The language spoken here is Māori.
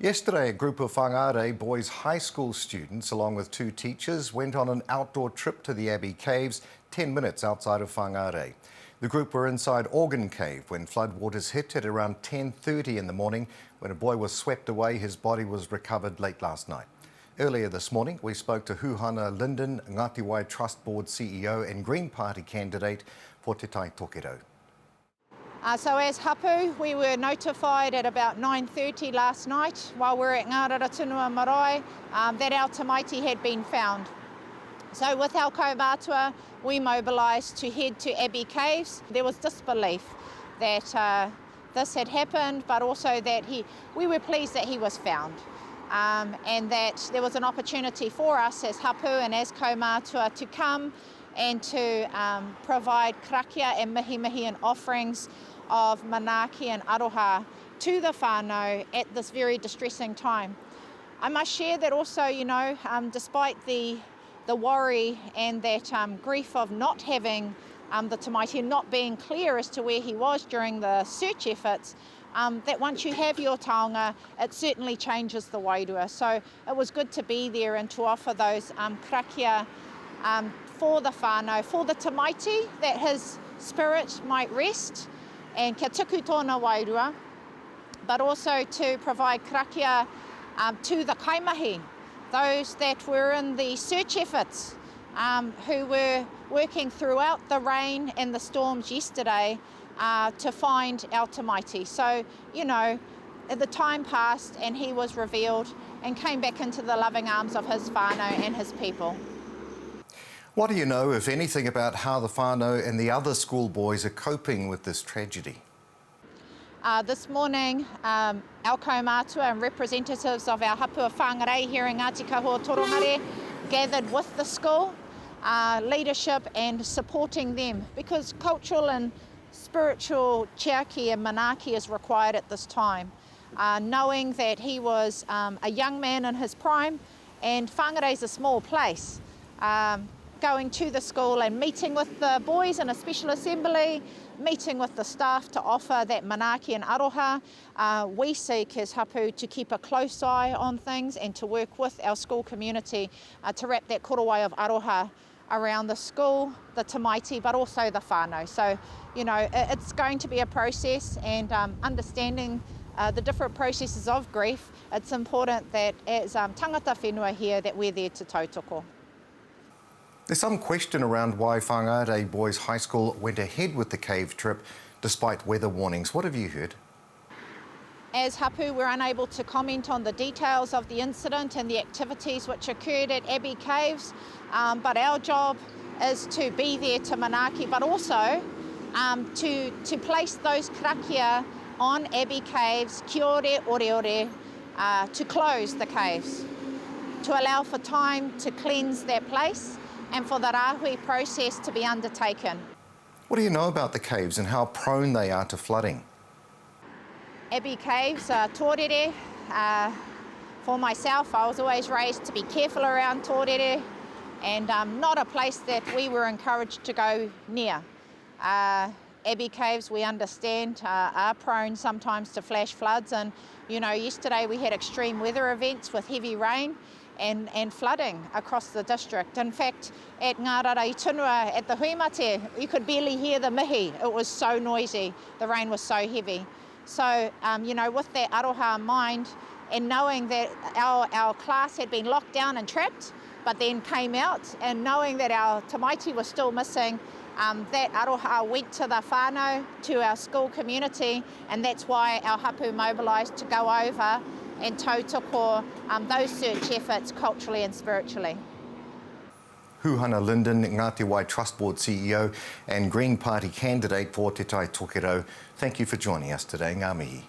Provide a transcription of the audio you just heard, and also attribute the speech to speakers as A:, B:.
A: Yesterday, a group of Whangārei Boys High School students, along with two teachers, went on an outdoor trip to the Abbey Caves, 10 minutes outside of Whangārei. The group were inside Organ Cave when floodwaters hit at around 10:30 in the morning. When a boy was swept away, his body was recovered late last night. Earlier this morning, we spoke to Hūhana Lyndon, Ngāti Trust Board CEO and Green Party candidate for Te Tai Tokerau.
B: So as hapu, we were notified at about 9:30 last night while we were at Ngāraratūnua Marae that our tamaiti had been found. So with our kaumātua, we mobilised to head to Abbey Caves. There was disbelief that this had happened, but also that we were pleased that he was found. And that there was an opportunity for us as hapu and as kaumātua to come and to provide karakia and mihi and offerings of manaaki and aroha to the whānau at this very distressing time. I must share that also, despite the worry and that grief of not having the tamaiti and not being clear as to where he was during the search efforts, that once you have your taonga, it certainly changes the wairua. So it was good to be there and to offer those karakia for the whānau, for the tamaiti, that his spirit might rest and kia tuku tōna wairua, but also to provide karakia to the kaimahi, those that were in the search efforts, who were working throughout the rain and the storms yesterday to find our tamaiti. So, the time passed and he was revealed and came back into the loving arms of his whānau and his people.
A: What do you know, if anything, about how the whānau and the other schoolboys are coping with this tragedy?
B: This morning, our kaumātua and representatives of our hapua Whangārei here in Ngāti Kahua Torongarē gathered with the school leadership and supporting them, because cultural and spiritual chiaki and manaaki is required at this time. Knowing that he was a young man in his prime, and Whangārei is a small place. Going to the school and meeting with the boys in a special assembly, meeting with the staff to offer that manaaki and aroha. We seek as hapu to keep a close eye on things and to work with our school community to wrap that korowai of aroha around the school, the tamaiti, but also the whānau. So, it's going to be a process, and understanding the different processes of grief, it's important that as tangata whenua here that we're there to tautoko.
A: There's some question around why Whangārei Boys High School went ahead with the cave trip despite weather warnings. What have you heard?
B: As hapu, we're unable to comment on the details of the incident and the activities which occurred at Abbey Caves, but our job is to be there to manaaki, but also to place those karakia on Abbey Caves, kiore ore, to close the caves, to allow for time to cleanse that place and for the rāhui process to be undertaken.
A: What do you know about the caves and how prone they are to flooding?
B: Abbey Caves are tōrere. For myself, I was always raised to be careful around tōrere, and not a place that we were encouraged to go near. Abbey Caves, we understand, are prone sometimes to flash floods, and yesterday we had extreme weather events with heavy rain and flooding across the district. In fact, at Ngāraratūnua, at the huimate, you could barely hear the mihi. It was so noisy. The rain was so heavy. So, with that aroha in mind, and knowing that our class had been locked down and trapped, but then came out, and knowing that our tamaiti was still missing, that aroha went to the whānau, to our school community, and that's why our hapu mobilised to go over and tautoko those search efforts culturally and spiritually.
A: Hūhana Lyndon, Ngāti Trust Board CEO and Green Party candidate for Te Tai Tokerau, thank you for joining us today. Ngā mihi.